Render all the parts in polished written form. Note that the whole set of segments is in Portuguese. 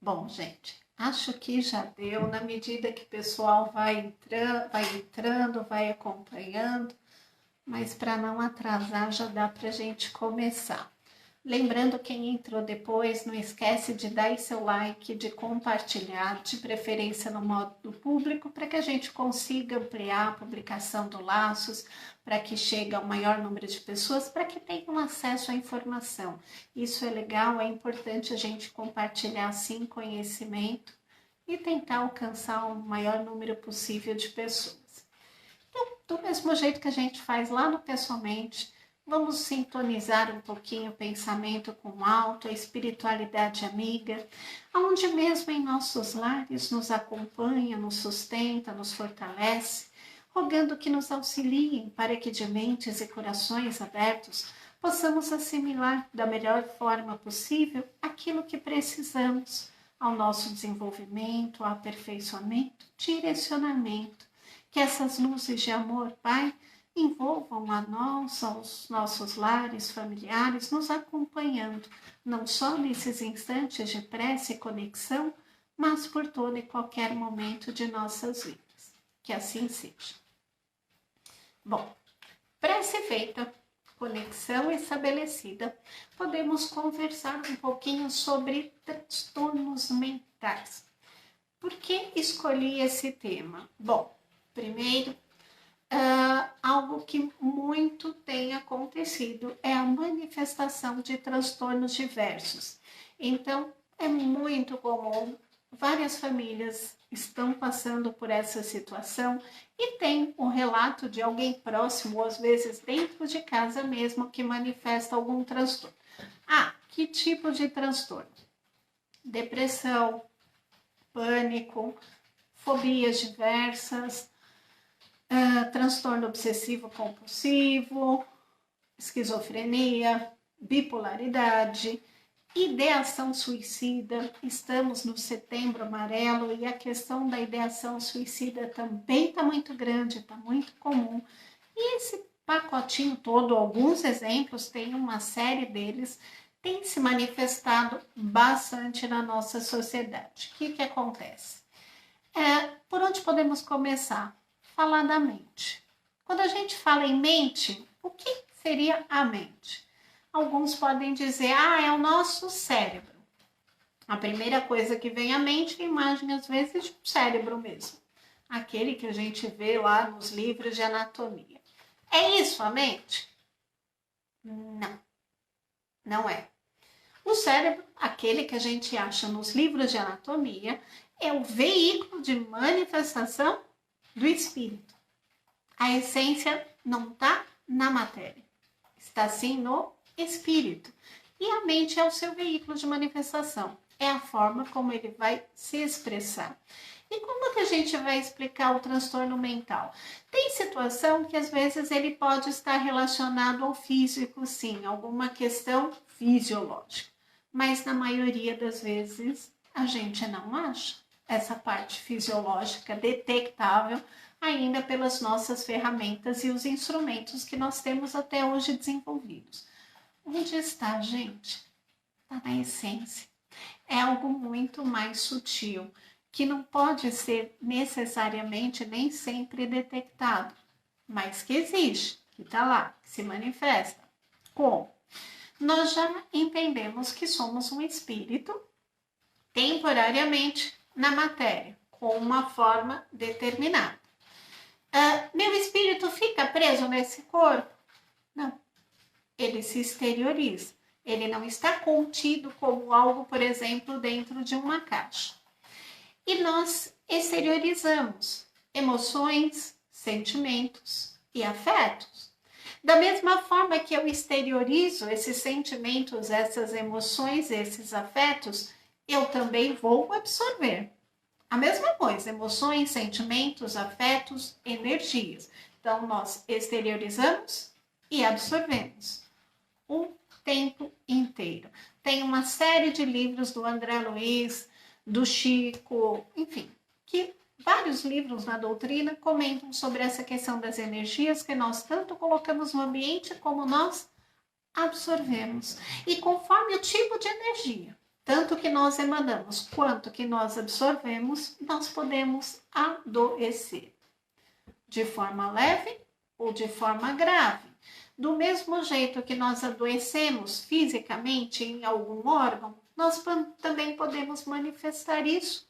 Bom, gente, acho que já deu na medida que o pessoal vai entrando, vai acompanhando, mas para não atrasar já dá para a gente começar. Lembrando, quem entrou depois, não esquece de dar aí seu like, de compartilhar, de preferência no modo público, para que a gente consiga ampliar a publicação do Laços, para que chegue ao maior número de pessoas, para que tenham acesso à informação. Isso é legal, é importante a gente compartilhar, sim, conhecimento e tentar alcançar o maior número possível de pessoas. Então, do mesmo jeito que a gente faz lá no Pessoalmente, vamos sintonizar um pouquinho o pensamento com o alto, a espiritualidade amiga, onde mesmo em nossos lares nos acompanha, nos sustenta, nos fortalece, rogando que nos auxiliem para que de mentes e corações abertos possamos assimilar da melhor forma possível aquilo que precisamos ao nosso desenvolvimento, aperfeiçoamento, direcionamento. Que essas luzes de amor, Pai, envolvam a nós, aos nossos lares familiares, nos acompanhando, não só nesses instantes de prece e conexão, mas por todo e qualquer momento de nossas vidas. Que assim seja. Bom, prece feita, conexão estabelecida, podemos conversar um pouquinho sobre transtornos mentais. Por que escolhi esse tema? Bom, primeiro, algo que muito tem acontecido é a manifestação de transtornos diversos. Então, é muito comum, várias famílias estão passando por essa situação e tem um relato de alguém próximo, ou às vezes dentro de casa mesmo, que manifesta algum transtorno. Que tipo de transtorno? Depressão, pânico, fobias diversas, transtorno obsessivo compulsivo, esquizofrenia, bipolaridade, ideação suicida. Estamos no Setembro Amarelo e a questão da ideação suicida também está muito grande, está muito comum. E esse pacotinho todo, alguns exemplos, tem uma série deles, tem se manifestado bastante na nossa sociedade. O que acontece? Por onde podemos começar? Falar da mente. Quando a gente fala em mente, o que seria a mente? Alguns podem dizer, é o nosso cérebro. A primeira coisa que vem à mente é a imagem, às vezes, de um cérebro mesmo. Aquele que a gente vê lá nos livros de anatomia. É isso a mente? Não, não é. O cérebro, aquele que a gente acha nos livros de anatomia, é o veículo de manifestação do espírito. A essência não está na matéria, está sim no espírito. E a mente é o seu veículo de manifestação, é a forma como ele vai se expressar. E como que a gente vai explicar o transtorno mental? Tem situação que às vezes ele pode estar relacionado ao físico, sim, alguma questão fisiológica. Mas na maioria das vezes a gente não acha essa parte fisiológica detectável ainda pelas nossas ferramentas e os instrumentos que nós temos até hoje desenvolvidos. Onde está, gente? Está na essência. É algo muito mais sutil, que não pode ser necessariamente nem sempre detectado, mas que existe, que está lá, que se manifesta. Como? Nós já entendemos que somos um espírito temporariamente na matéria, com uma forma determinada. Meu espírito fica preso nesse corpo? Não. Ele se exterioriza. Ele não está contido como algo, por exemplo, dentro de uma caixa. E nós exteriorizamos emoções, sentimentos e afetos. Da mesma forma que eu exteriorizo esses sentimentos, essas emoções, esses afetos, eu também vou absorver. A mesma coisa, emoções, sentimentos, afetos, energias. Então, nós exteriorizamos e absorvemos o tempo inteiro. Tem uma série de livros do André Luiz, do Chico, enfim, que vários livros na doutrina comentam sobre essa questão das energias que nós tanto colocamos no ambiente como nós absorvemos. E conforme o tipo de energia, tanto que nós emanamos quanto que nós absorvemos, nós podemos adoecer de forma leve ou de forma grave. Do mesmo jeito que nós adoecemos fisicamente em algum órgão, nós também podemos manifestar isso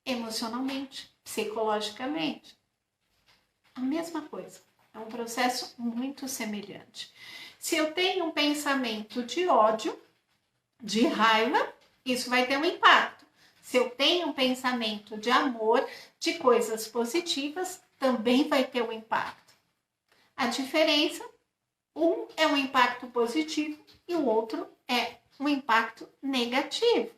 emocionalmente, psicologicamente. A mesma coisa. É um processo muito semelhante. Se eu tenho um pensamento de ódio, de raiva, isso vai ter um impacto. Se eu tenho um pensamento de amor, de coisas positivas, também vai ter um impacto. A diferença, um é um impacto positivo e o outro é um impacto negativo.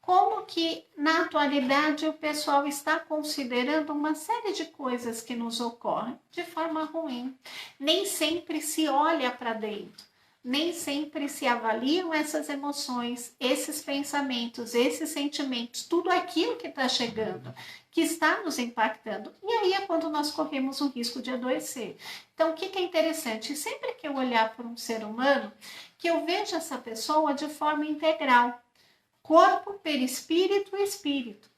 Como que na atualidade o pessoal está considerando uma série de coisas que nos ocorrem de forma ruim. Nem sempre se olha para dentro, nem sempre se avaliam essas emoções, esses pensamentos, esses sentimentos, tudo aquilo que está chegando, que está nos impactando. E aí é quando nós corremos o risco de adoecer. Então, o que é interessante? Sempre que eu olhar para um ser humano, que eu veja essa pessoa de forma integral. Corpo, perispírito e espírito.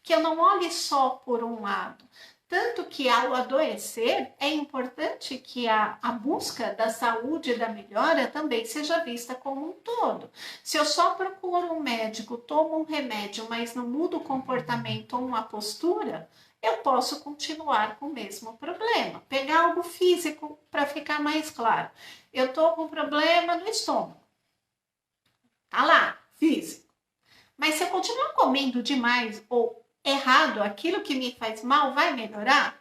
Que eu não olhe só por um lado. Tanto que ao adoecer, é importante que a busca da saúde e da melhora também seja vista como um todo. Se eu só procuro um médico, tomo um remédio, mas não mudo o comportamento ou uma postura, eu posso continuar com o mesmo problema. Pegar algo físico para ficar mais claro. Eu estou com problema no estômago. Tá lá, físico. Mas se eu continuar comendo demais ou errado, aquilo que me faz mal vai melhorar?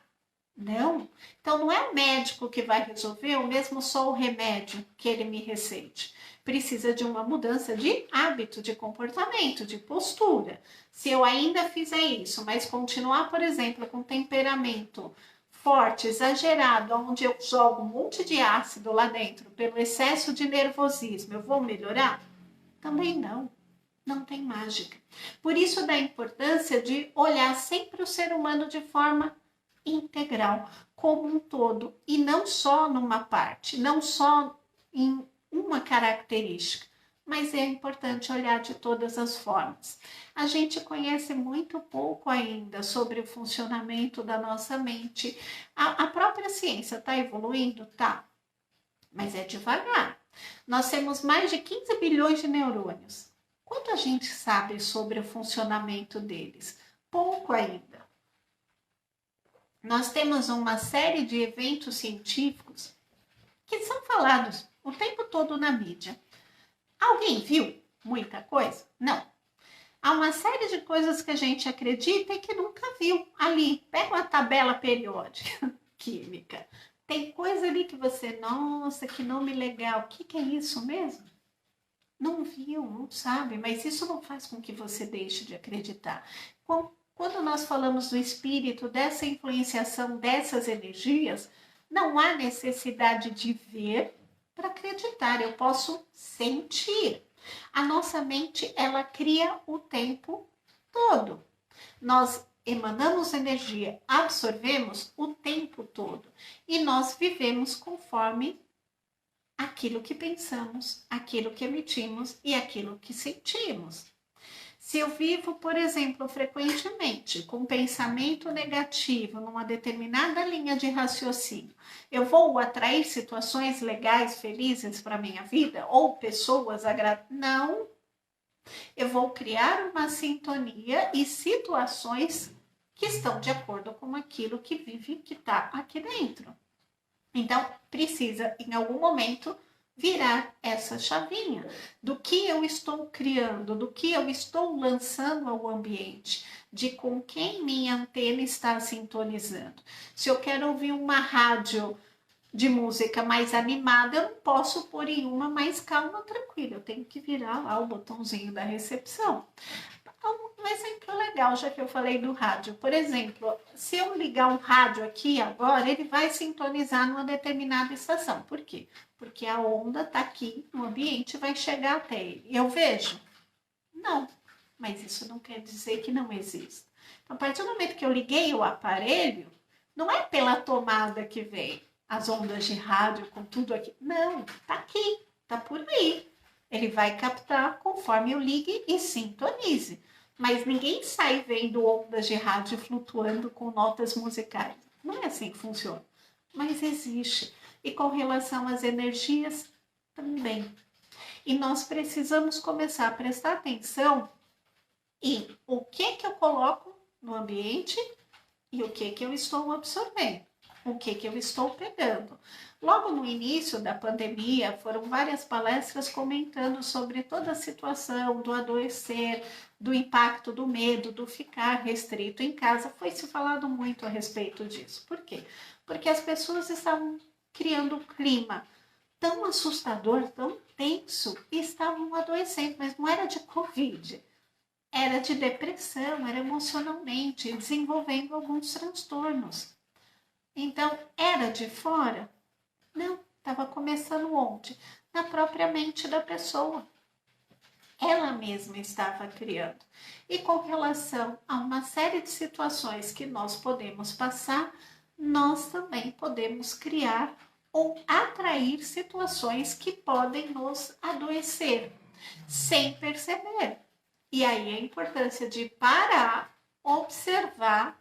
Não. Então não é o médico que vai resolver, ou mesmo só o remédio que ele me receite. Precisa de uma mudança de hábito, de comportamento, de postura. Se eu ainda fizer isso, mas continuar, por exemplo, com temperamento forte, exagerado, onde eu jogo um monte de ácido lá dentro, pelo excesso de nervosismo, eu vou melhorar? Também não. Não tem mágica. Por isso da importância de olhar sempre o ser humano de forma integral, como um todo, e não só numa parte, não só em uma característica, mas é importante olhar de todas as formas. A gente conhece muito pouco ainda sobre o funcionamento da nossa mente. A própria ciência está evoluindo? Tá, mas é devagar. Nós temos mais de 15 bilhões de neurônios. Quanto a gente sabe sobre o funcionamento deles? Pouco ainda. Nós temos uma série de eventos científicos que são falados o tempo todo na mídia. Alguém viu muita coisa? Não. Há uma série de coisas que a gente acredita e que nunca viu ali. Pega uma tabela periódica química. Tem coisa ali que você, nossa, que nome legal. O que é isso mesmo? Não viu, não sabe, mas isso não faz com que você deixe de acreditar. Quando nós falamos do espírito, dessa influenciação dessas energias, não há necessidade de ver para acreditar, eu posso sentir. A nossa mente, ela cria o tempo todo. Nós emanamos energia, absorvemos o tempo todo e nós vivemos conforme aquilo que pensamos, aquilo que emitimos e aquilo que sentimos. Se eu vivo, por exemplo, frequentemente com pensamento negativo numa determinada linha de raciocínio, eu vou atrair situações legais, felizes para a minha vida ou pessoas agradáveis? Não. Eu vou criar uma sintonia e situações que estão de acordo com aquilo que vive, que está aqui dentro. Então, precisa, em algum momento, virar essa chavinha do que eu estou criando, do que eu estou lançando ao ambiente, de com quem minha antena está sintonizando. Se eu quero ouvir uma rádio de música mais animada, eu não posso pôr em uma mais calma, tranquila. Eu tenho que virar lá o botãozinho da recepção. Um exemplo legal, já que eu falei do rádio. Por exemplo, se eu ligar um rádio aqui agora, ele vai sintonizar numa determinada estação. Por quê? Porque a onda está aqui no ambiente e vai chegar até ele. Eu vejo? Não. Mas isso não quer dizer que não exista. Então, a partir do momento que eu liguei o aparelho, não é pela tomada que vem as ondas de rádio com tudo aqui. Não, está aqui, está por aí. Ele vai captar conforme eu ligue e sintonize. Mas ninguém sai vendo ondas de rádio flutuando com notas musicais. Não é assim que funciona. Mas existe. E com relação às energias, também. E nós precisamos começar a prestar atenção em o que eu coloco no ambiente e o que eu estou absorvendo, o que eu estou pegando. Logo no início da pandemia, foram várias palestras comentando sobre toda a situação do adoecer, do impacto do medo, do ficar restrito em casa. Foi se falado muito a respeito disso. Por quê? Porque as pessoas estavam criando um clima tão assustador, tão tenso, e estavam adoecendo, mas não era de Covid, era de depressão, era emocionalmente, desenvolvendo alguns transtornos. Então, era de fora? Não, estava começando onde? Na própria mente da pessoa. Ela mesma estava criando. E com relação a uma série de situações que nós podemos passar, nós também podemos criar ou atrair situações que podem nos adoecer, sem perceber. E aí a importância de parar, observar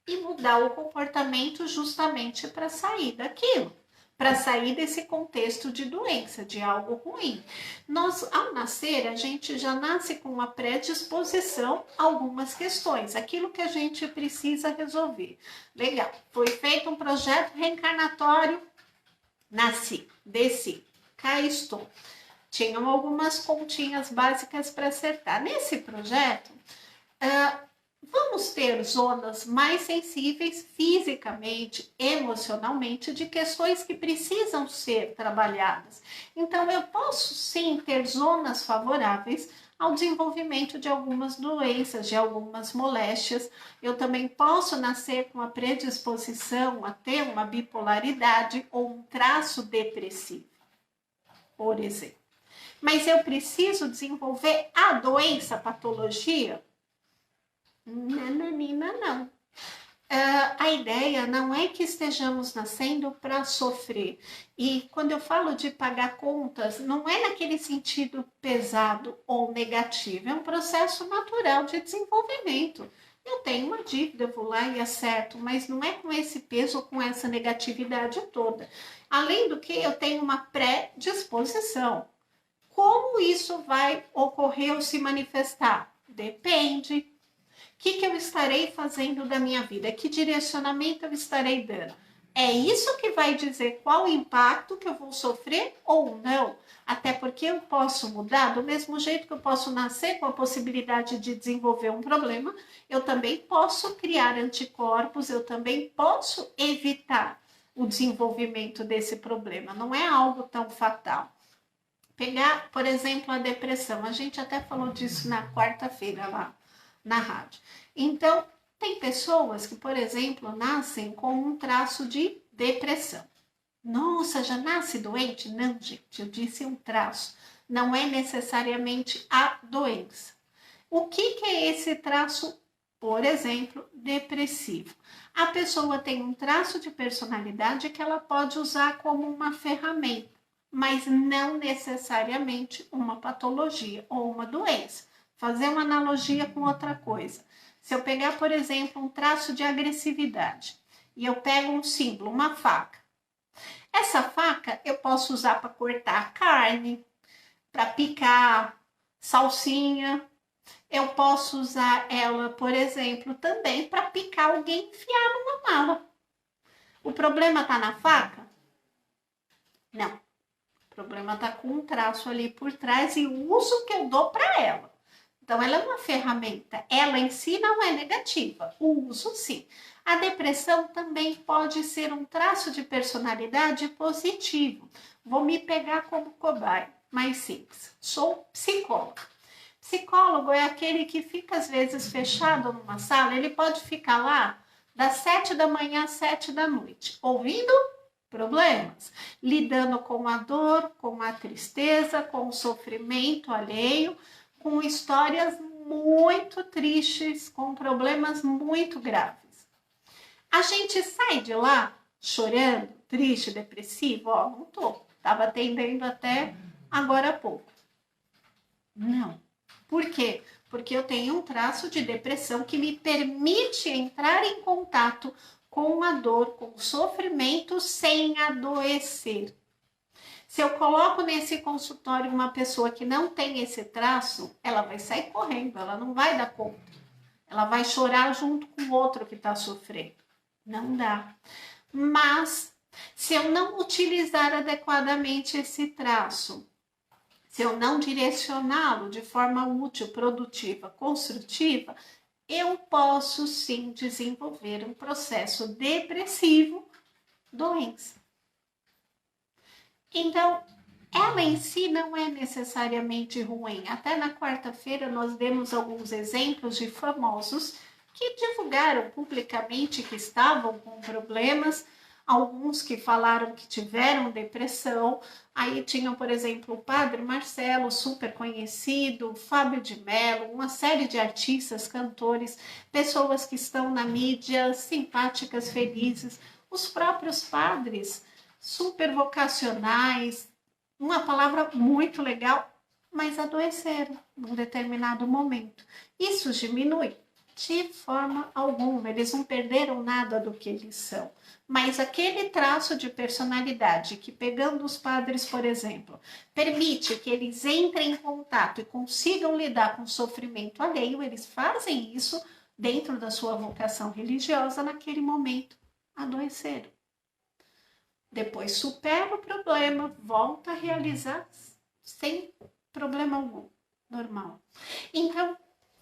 e mudar o comportamento justamente para sair daquilo, para sair desse contexto de doença, de algo ruim. Nós, ao nascer, a gente já nasce com uma predisposição a algumas questões, aquilo que a gente precisa resolver. Legal, foi feito um projeto reencarnatório, nasci, desci, cá estou. Tinham algumas continhas básicas para acertar. Nesse projeto, vamos ter zonas mais sensíveis fisicamente, emocionalmente, de questões que precisam ser trabalhadas. Então, eu posso sim ter zonas favoráveis ao desenvolvimento de algumas doenças, de algumas moléstias. Eu também posso nascer com a predisposição a ter uma bipolaridade ou um traço depressivo, por exemplo. Mas eu preciso desenvolver a doença, a patologia? Nananina, não. A ideia não é que estejamos nascendo para sofrer. E quando eu falo de pagar contas, não é naquele sentido pesado ou negativo, é um processo natural de desenvolvimento. Eu tenho uma dívida, eu vou lá e acerto, mas não é com esse peso ou com essa negatividade toda. Além do que, eu tenho uma predisposição. Como isso vai ocorrer ou se manifestar? Depende. O que eu estarei fazendo da minha vida? Que direcionamento eu estarei dando? É isso que vai dizer qual o impacto que eu vou sofrer ou não. Até porque eu posso mudar, do mesmo jeito que eu posso nascer com a possibilidade de desenvolver um problema, eu também posso criar anticorpos, eu também posso evitar o desenvolvimento desse problema. Não é algo tão fatal. Pegar, por exemplo, a depressão. A gente até falou disso na quarta-feira lá na rádio. Então, tem pessoas que, por exemplo, nascem com um traço de depressão. Nossa, já nasce doente? Não, gente, eu disse um traço. Não é necessariamente a doença. O que é esse traço, por exemplo, depressivo? A pessoa tem um traço de personalidade que ela pode usar como uma ferramenta, mas não necessariamente uma patologia ou uma doença. Fazer uma analogia com outra coisa. Se eu pegar, por exemplo, um traço de agressividade e eu pego um símbolo, uma faca. Essa faca eu posso usar para cortar carne, para picar salsinha. Eu posso usar ela, por exemplo, também para picar alguém e enfiar numa mala. O problema está na faca? Não. O problema está com um traço ali por trás e o uso que eu dou para ela. Então, ela é uma ferramenta. Ela em si não é negativa. O uso, sim. A depressão também pode ser um traço de personalidade positivo. Vou me pegar como cobaia. Mais simples. Sou psicóloga. Psicólogo é aquele que fica, às vezes, fechado numa sala. Ele pode ficar lá das 7 da manhã às 7 da noite, ouvindo problemas, lidando com a dor, com a tristeza, com o sofrimento alheio, com histórias muito tristes, com problemas muito graves. A gente sai de lá chorando, triste, depressivo? Ó, não tô. Tava atendendo até agora há pouco. Não. Por quê? Porque eu tenho um traço de depressão que me permite entrar em contato com a dor, com o sofrimento, sem adoecer. Se eu coloco nesse consultório uma pessoa que não tem esse traço, ela vai sair correndo, ela não vai dar conta. Ela vai chorar junto com o outro que está sofrendo. Não dá. Mas, se eu não utilizar adequadamente esse traço, se eu não direcioná-lo de forma útil, produtiva, construtiva, eu posso sim desenvolver um processo depressivo, doença. Então, ela em si não é necessariamente ruim. Até na quarta-feira nós demos alguns exemplos de famosos que divulgaram publicamente que estavam com problemas, alguns que falaram que tiveram depressão. Aí tinham, por exemplo, o Padre Marcelo, super conhecido, Fábio de Mello, uma série de artistas, cantores, pessoas que estão na mídia, simpáticas, felizes, os próprios padres, super vocacionais, uma palavra muito legal, mas adoeceram num determinado momento. Isso diminui? De forma alguma, eles não perderam nada do que eles são. Mas aquele traço de personalidade que, pegando os padres, por exemplo, permite que eles entrem em contato e consigam lidar com o sofrimento alheio, eles fazem isso dentro da sua vocação religiosa naquele momento, adoeceram. Depois supera o problema, volta a realizar sem problema algum, normal. Então,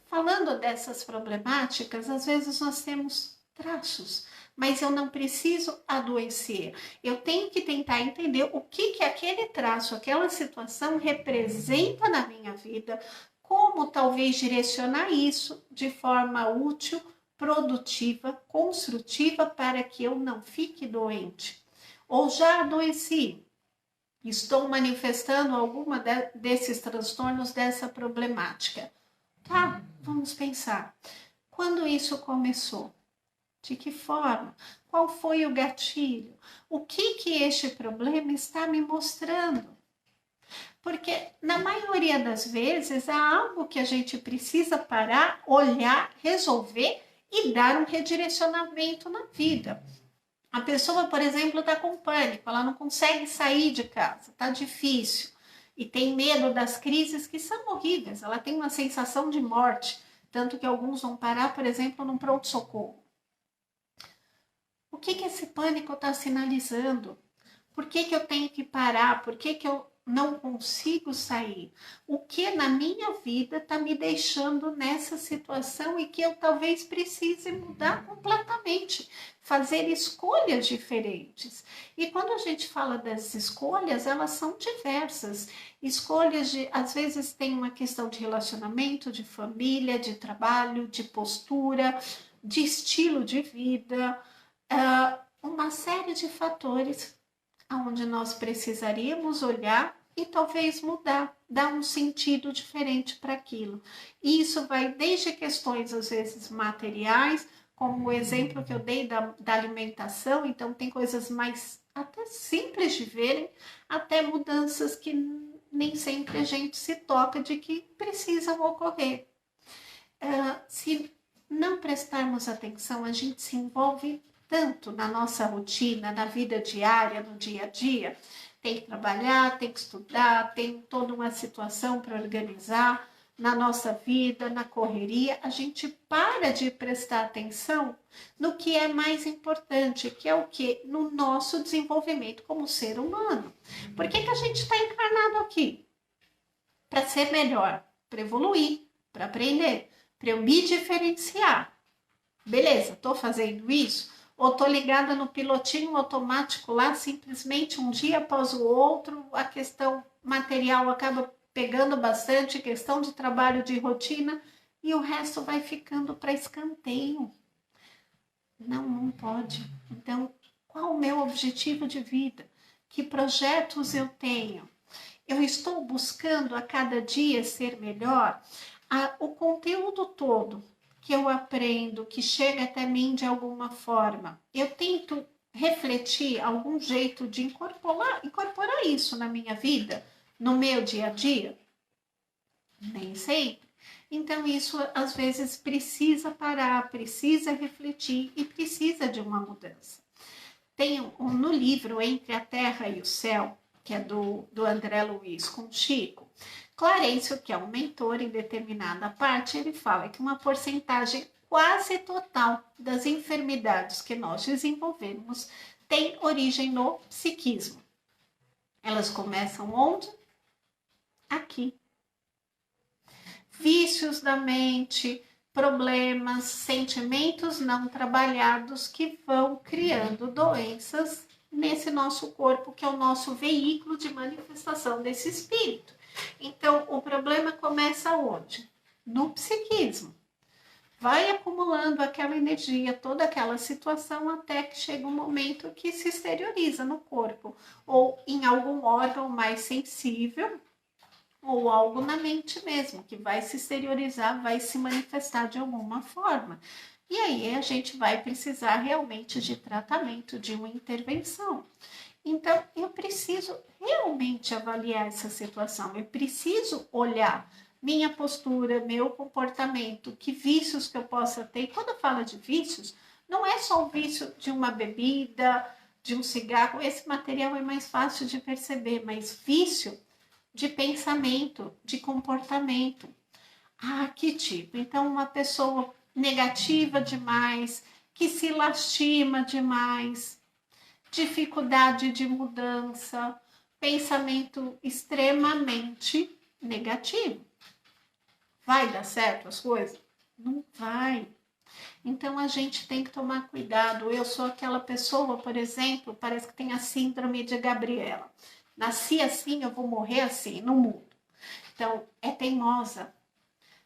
falando dessas problemáticas, às vezes nós temos traços, mas eu não preciso adoecer. Eu tenho que tentar entender o que aquele traço, aquela situação representa na minha vida, como talvez direcionar isso de forma útil, produtiva, construtiva, para que eu não fique doente. Ou já adoeci, estou manifestando alguma desses transtornos, dessa problemática. Tá, vamos pensar. Quando isso começou? De que forma? Qual foi o gatilho? O que este problema está me mostrando? Porque na maioria das vezes há algo que a gente precisa parar, olhar, resolver e dar um redirecionamento na vida. A pessoa, por exemplo, está com pânico, ela não consegue sair de casa, está difícil e tem medo das crises que são horríveis, ela tem uma sensação de morte, tanto que alguns vão parar, por exemplo, num pronto-socorro. O que esse pânico está sinalizando? Por que eu tenho que parar? Por que eu não consigo sair? O que na minha vida está me deixando nessa situação e que eu talvez precise mudar completamente, fazer escolhas diferentes. E quando a gente fala das escolhas, elas são diversas. Escolhas de, às vezes tem uma questão de relacionamento, de família, de trabalho, de postura, de estilo de vida, uma série de fatores onde nós precisaríamos olhar e talvez mudar, dar um sentido diferente para aquilo. E isso vai desde questões, às vezes, materiais, como o exemplo que eu dei da alimentação, então tem coisas mais até simples de verem, até mudanças que nem sempre a gente se toca de que precisam ocorrer. Se não prestarmos atenção, a gente se envolve tanto na nossa rotina, na vida diária, no dia a dia. Tem que trabalhar, tem que estudar, tem toda uma situação para organizar na nossa vida, na correria. A gente para de prestar atenção no que é mais importante, que é o que? No nosso desenvolvimento como ser humano. Por que a gente está encarnado aqui? Para ser melhor, para evoluir, para aprender, para eu me diferenciar. Beleza, estou fazendo isso? Ou estou ligada no pilotinho automático lá, simplesmente um dia após o outro, a questão material acaba pegando bastante, questão de trabalho, de rotina, e o resto vai ficando para escanteio. Não pode. Então, qual o meu objetivo de vida? Que projetos eu tenho? Eu estou buscando a cada dia ser melhor? O conteúdo todo que eu aprendo, que chega até mim de alguma forma, eu tento refletir algum jeito de incorporar isso na minha vida, no meu dia a dia? Nem sempre. Então, isso às vezes precisa parar, precisa refletir e precisa de uma mudança. Tem no livro Entre a Terra e o Céu, que é do André Luiz com Chico, Clarencio, que é um mentor em determinada parte, ele fala que uma porcentagem quase total das enfermidades que nós desenvolvemos tem origem no psiquismo. Elas começam onde? Aqui. Vícios da mente, problemas, sentimentos não trabalhados que vão criando doenças nesse nosso corpo, que é o nosso veículo de manifestação desse espírito. Então, o problema começa onde? No psiquismo. Vai acumulando aquela energia, toda aquela situação, até que chega um momento que se exterioriza no corpo, ou em algum órgão mais sensível, ou algo na mente mesmo, que vai se exteriorizar, vai se manifestar de alguma forma. E aí a gente vai precisar realmente de tratamento, de uma intervenção. Então, eu preciso realmente avaliar essa situação, eu preciso olhar minha postura, meu comportamento, que vícios que eu possa ter. E quando eu falo de vícios, não é só o vício de uma bebida, de um cigarro, esse material é mais fácil de perceber, mas vício de pensamento, de comportamento. Ah, que tipo? Então, uma pessoa negativa demais, que se lastima demais, dificuldade de mudança, pensamento extremamente negativo. Vai dar certo as coisas? Não vai. Então a gente tem que tomar cuidado. Eu sou aquela pessoa, por exemplo, parece que tem a síndrome de Gabriela. Nasci assim, eu vou morrer assim, no mundo. Então, é teimosa.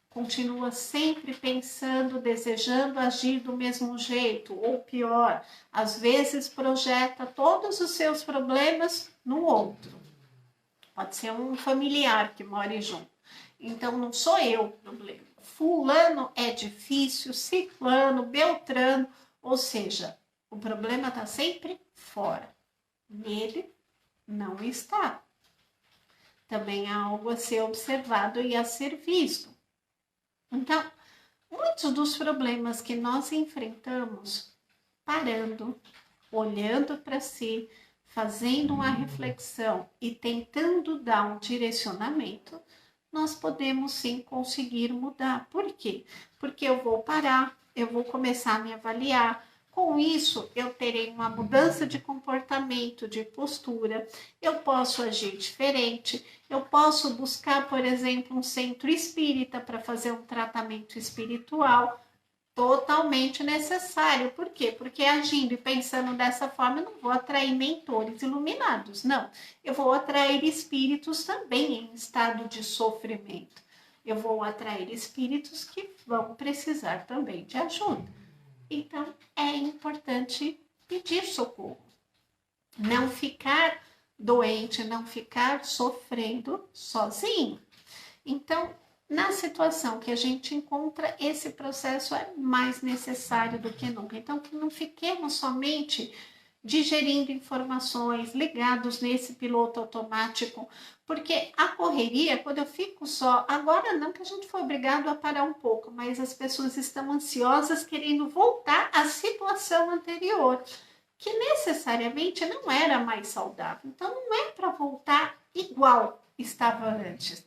Continua sempre pensando, desejando agir do mesmo jeito, ou pior, às vezes projeta todos os seus problemas no outro. Pode ser um familiar que mora junto. Então, não sou eu o problema. Fulano é difícil, ciclano, beltrano, ou seja, o problema está sempre fora. Nele não está. Também há algo a ser observado e a ser visto. Então, muitos dos problemas que nós enfrentamos, parando, olhando para si, fazendo uma reflexão e tentando dar um direcionamento, nós podemos sim conseguir mudar. Por quê? Porque eu vou parar, eu vou começar a me avaliar. Com isso, eu terei uma mudança de comportamento, de postura, eu posso agir diferente, eu posso buscar, por exemplo, um centro espírita para fazer um tratamento espiritual, totalmente necessário. Por quê? Porque agindo e pensando dessa forma, eu não vou atrair mentores iluminados, não. Eu vou atrair espíritos também em estado de sofrimento. Eu vou atrair espíritos que vão precisar também de ajuda. Então, é importante pedir socorro. Não ficar doente, não ficar sofrendo sozinho. Então, na situação que a gente encontra, esse processo é mais necessário do que nunca. Então, que não fiquemos somente digerindo informações, ligados nesse piloto automático, porque a correria, quando eu fico só, agora não que a gente foi obrigado a parar um pouco, mas as pessoas estão ansiosas querendo voltar à situação anterior, que necessariamente não era mais saudável. Então, não é para voltar igual estava antes.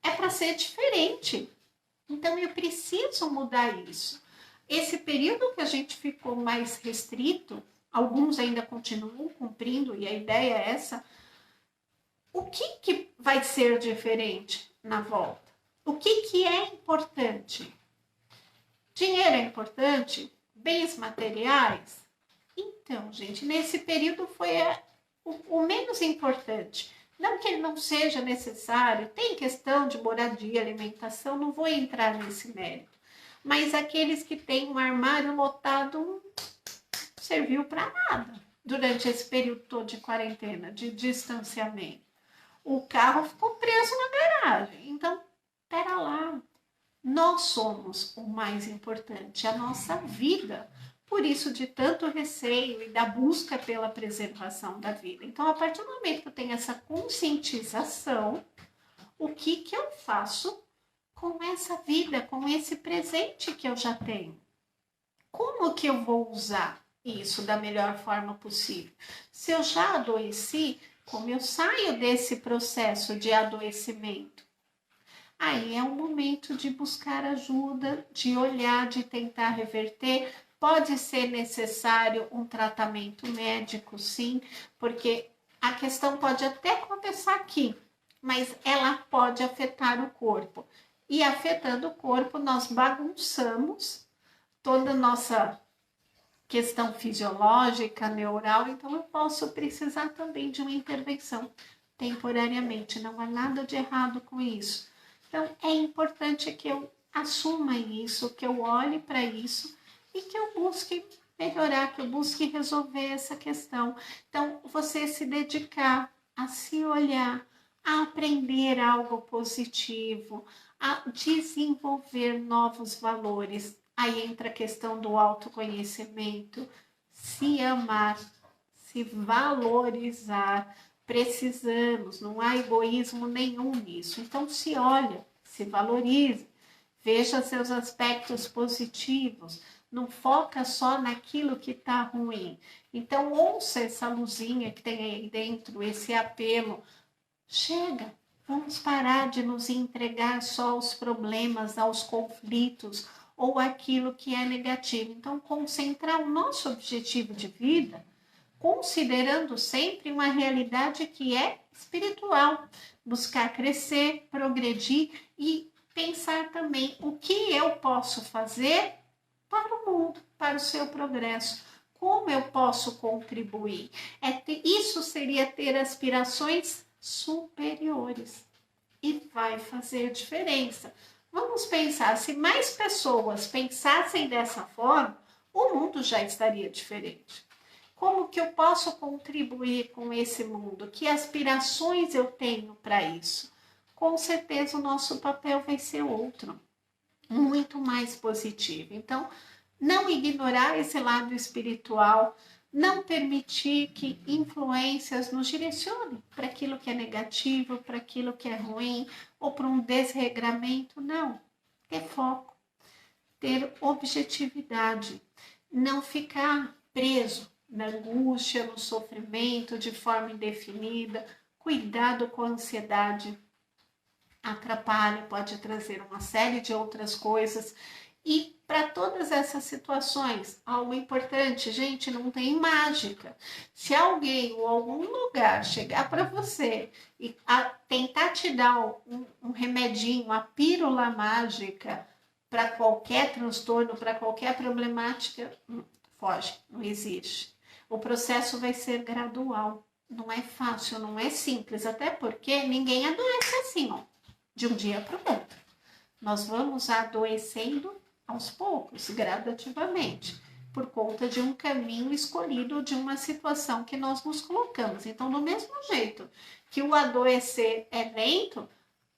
É para ser diferente. Então, eu preciso mudar isso. Esse período que a gente ficou mais restrito, alguns ainda continuam cumprindo, e a ideia é essa. O que vai ser diferente na volta? O que é importante? Dinheiro é importante? Bens materiais? Então, gente, nesse período foi o menos importante. Não que ele não seja necessário, tem questão de moradia, alimentação, não vou entrar nesse mérito. Mas aqueles que têm um armário lotado serviu para nada durante esse período todo de quarentena, de distanciamento. O carro ficou preso na garagem. Então, pera lá. Nós somos o mais importante, a nossa vida. Por isso, de tanto receio e da busca pela preservação da vida. Então, a partir do momento que eu tenho essa conscientização, o que eu faço com essa vida, com esse presente que eu já tenho. Como que eu vou usar isso da melhor forma possível? Se eu já adoeci, como eu saio desse processo de adoecimento? Aí é o momento de buscar ajuda, de olhar, de tentar reverter. Pode ser necessário um tratamento médico, sim, porque a questão pode até começar aqui, mas ela pode afetar o corpo. E afetando o corpo, nós bagunçamos toda a nossa questão fisiológica, neural, então eu posso precisar também de uma intervenção temporariamente. Não há nada de errado com isso. Então é importante que eu assuma isso, que eu olhe para isso e que eu busque melhorar, que eu busque resolver essa questão. Então, você se dedicar a se olhar, a aprender algo positivo, a desenvolver novos valores. Aí entra a questão do autoconhecimento, se amar, se valorizar. Precisamos, não há egoísmo nenhum nisso. Então, se olha, se valorize, veja seus aspectos positivos, não foca só naquilo que está ruim. Então, ouça essa luzinha que tem aí dentro, esse apelo. Chega, vamos parar de nos entregar só aos problemas, aos conflitos ou aquilo que é negativo. Então, concentrar o nosso objetivo de vida, considerando sempre uma realidade que é espiritual, buscar crescer, progredir e pensar também o que eu posso fazer para o mundo, para o seu progresso. Como eu posso contribuir? Isso seria ter aspirações superiores e vai fazer diferença. Vamos pensar, se mais pessoas pensassem dessa forma, o mundo já estaria diferente. Como que eu posso contribuir com esse mundo? Que aspirações eu tenho para isso? Com certeza o nosso papel vai ser outro, muito mais positivo. Então, não ignorar esse lado espiritual, não permitir que influências nos direcionem para aquilo que é negativo, para aquilo que é ruim, ou para um desregramento. Não, ter foco, ter objetividade, não ficar preso na angústia, no sofrimento de forma indefinida. Cuidado com a ansiedade, atrapalha, pode trazer uma série de outras coisas. E para todas essas situações, algo importante, gente, não tem mágica. Se alguém ou algum lugar chegar para você e tentar te dar um remedinho, uma pílula mágica para qualquer transtorno, para qualquer problemática, foge, não existe. O processo vai ser gradual, não é fácil, não é simples, até porque ninguém adoece assim, ó, de um dia para o outro. Nós vamos adoecendo aos poucos, gradativamente, por conta de um caminho escolhido, de uma situação que nós nos colocamos. Então, do mesmo jeito que o adoecer é lento,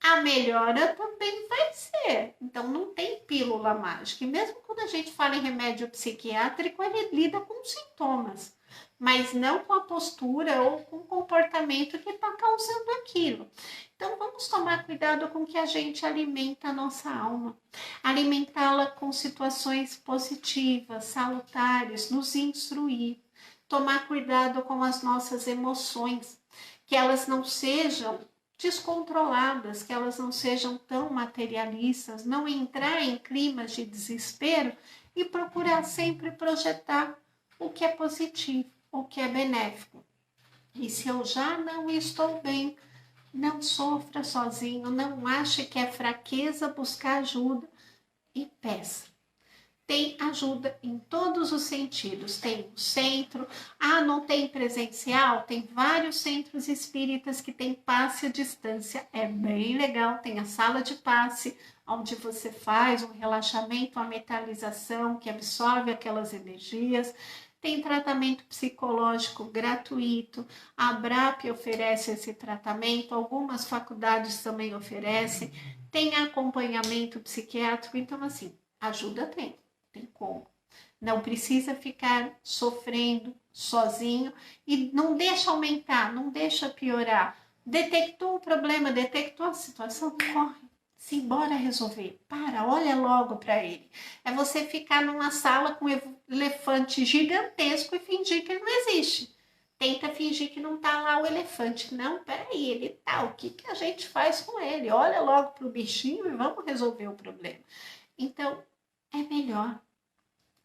a melhora também vai ser. Então, não tem pílula mágica. E mesmo quando a gente fala em remédio psiquiátrico, ele lida com sintomas, mas não com a postura ou com o comportamento que está causando aquilo. Então, vamos tomar cuidado com que a gente alimenta a nossa alma. Alimentá-la com situações positivas, salutares, nos instruir. Tomar cuidado com as nossas emoções, que elas não sejam descontroladas, que elas não sejam tão materialistas, não entrar em climas de desespero e procurar sempre projetar o que é positivo, o que é benéfico. E se eu já não estou bem, não sofra sozinho, não ache que é fraqueza buscar ajuda e peça. Tem ajuda em todos os sentidos. Tem um centro, não tem presencial? Tem vários centros espíritas que tem passe à distância. É bem legal, tem a sala de passe, onde você faz um relaxamento, a metalização que absorve aquelas energias. Tem tratamento psicológico gratuito, a ABRAP oferece esse tratamento, algumas faculdades também oferecem, tem acompanhamento psiquiátrico, então assim, ajuda tem como. Não precisa ficar sofrendo sozinho e não deixa aumentar, não deixa piorar. Detectou o problema, detectou a situação, corre. Simbora resolver. Para, olha logo para ele. É você ficar numa sala com um elefante gigantesco e fingir que ele não existe. Tenta fingir que não tá lá o elefante. Não, peraí, ele tá. O que, que a gente faz com ele? Olha logo pro bichinho e vamos resolver o problema. Então, é melhor.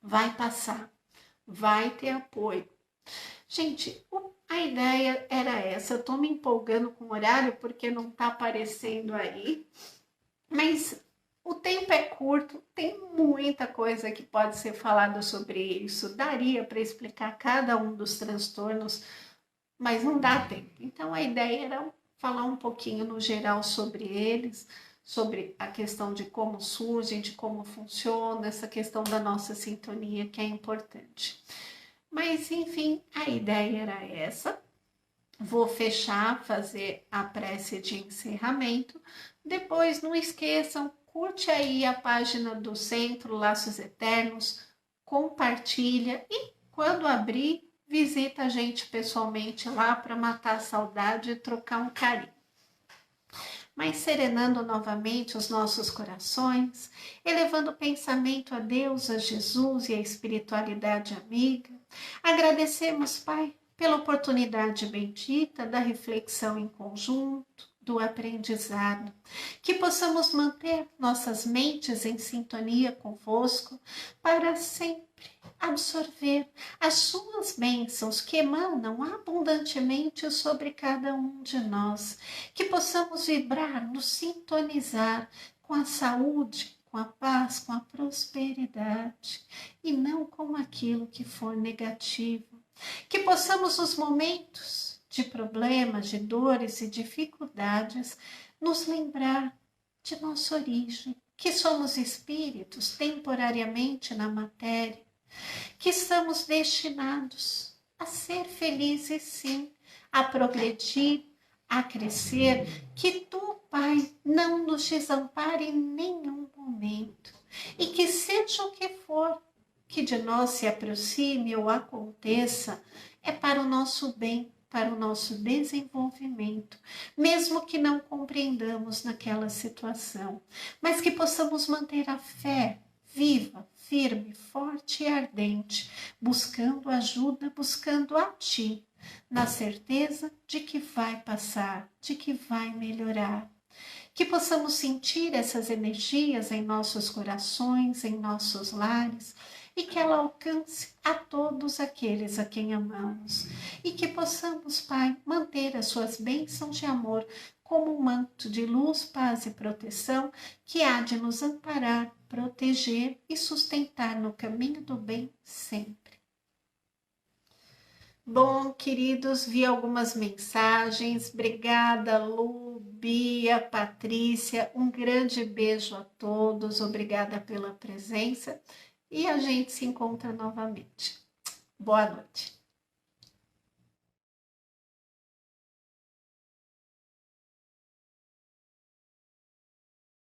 Vai passar. Vai ter apoio. Gente, a ideia era essa. Eu tô me empolgando com o horário porque não tá aparecendo aí. Mas o tempo é curto, tem muita coisa que pode ser falada sobre isso. Daria para explicar cada um dos transtornos, mas não dá tempo. Então a ideia era falar um pouquinho no geral sobre eles, sobre a questão de como surgem, de como funciona, essa questão da nossa sintonia que é importante. Mas enfim, a ideia era essa. Vou fechar, fazer a prece de encerramento. Depois, não esqueçam, curte aí a página do Centro Laços Eternos, compartilha e quando abrir, visita a gente pessoalmente lá para matar a saudade e trocar um carinho. Mas serenando novamente os nossos corações, elevando o pensamento a Deus, a Jesus e a espiritualidade amiga, agradecemos, Pai, pela oportunidade bendita da reflexão em conjunto, do aprendizado, que possamos manter nossas mentes em sintonia convosco para sempre absorver as suas bênçãos que emanam abundantemente sobre cada um de nós, que possamos vibrar, nos sintonizar com a saúde, com a paz, com a prosperidade e não com aquilo que for negativo. Que possamos, nos momentos de problemas, de dores e dificuldades, nos lembrar de nossa origem, que somos espíritos temporariamente na matéria, que estamos destinados a ser felizes sim, a progredir, a crescer, que tu, Pai, não nos desampare em nenhum momento e que seja o que for que de nós se aproxime ou aconteça, é para o nosso bem, para o nosso desenvolvimento, mesmo que não compreendamos naquela situação, mas que possamos manter a fé viva, firme, forte e ardente, buscando ajuda, buscando a Ti, na certeza de que vai passar, de que vai melhorar. Que possamos sentir essas energias em nossos corações, em nossos lares, e que ela alcance a todos aqueles a quem amamos. E que possamos, Pai, manter as suas bênçãos de amor como um manto de luz, paz e proteção que há de nos amparar, proteger e sustentar no caminho do bem sempre. Bom, queridos, vi algumas mensagens. Obrigada, Lu, Bia, Patrícia. Um grande beijo a todos. Obrigada pela presença. E a gente se encontra novamente. Boa noite.